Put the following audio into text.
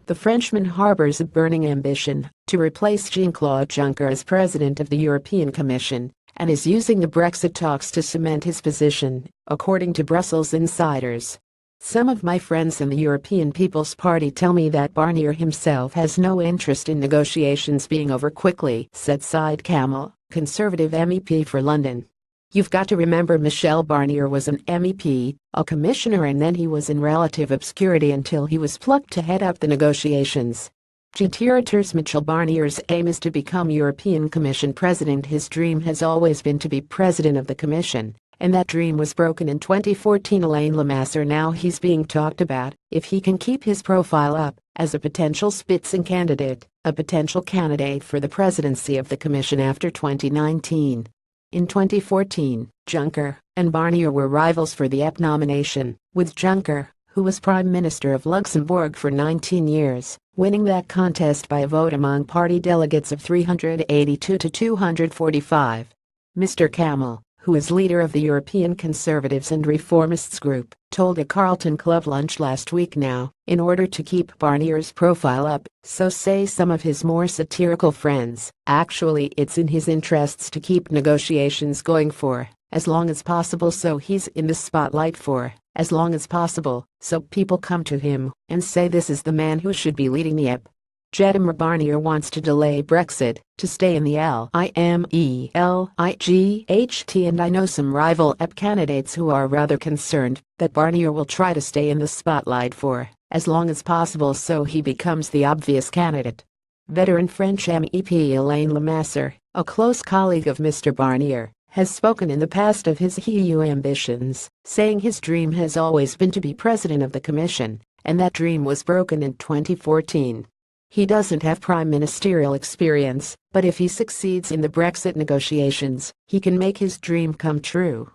The Frenchman harbors a burning ambition to replace JeanClaude Juncker as president of the European Commission and is using the Brexit talks to cement his position, according to Brussels insiders. Some of my friends in the European People's Party tell me that Barnier himself has no interest in negotiations being over quickly, said Syed Kamel, Conservative MEP for London. You've got to remember Michel Barnier was an MEP, a commissioner, and then he was in relative obscurity until he was plucked to head up the negotiations. JeanClaude Michel Barnier's aim is to become European Commission president. His dream has always been to be president of the Commission, and that dream was broken in 2014. Alain Lamassoure, now he's being talked about, if he can keep his profile up, as a potential Spitzen candidate, a potential candidate for the presidency of the Commission after 2019. In 2014, Juncker and Barnier were rivals for the EP nomination, with Juncker, who was Prime Minister of Luxembourg for 19 years, winning that contest by a vote among party delegates of 382 to 245. Mr. Kamel, who is leader of the European Conservatives and Reformists group, told a Carlton Club lunch last week, now, in order to keep Barnier's profile up, so say some of his more satirical friends, actually it's in his interests to keep negotiations going for as long as possible, so he's in the spotlight for as long as possible, so people come to him and say this is the man who should be leading the EP. Jeremy Barnier wants to delay Brexit to stay in the LIMELIGHT, and I know some rival EP candidates who are rather concerned that Barnier will try to stay in the spotlight for as long as possible, so he becomes the obvious candidate. Veteran French MEP Alain Lamassoure, a close colleague of Mr. Barnier, has spoken in the past of his EU ambitions, saying his dream has always been to be president of the Commission, and that dream was broken in 2014. He doesn't have prime ministerial experience, but if he succeeds in the Brexit negotiations, he can make his dream come true.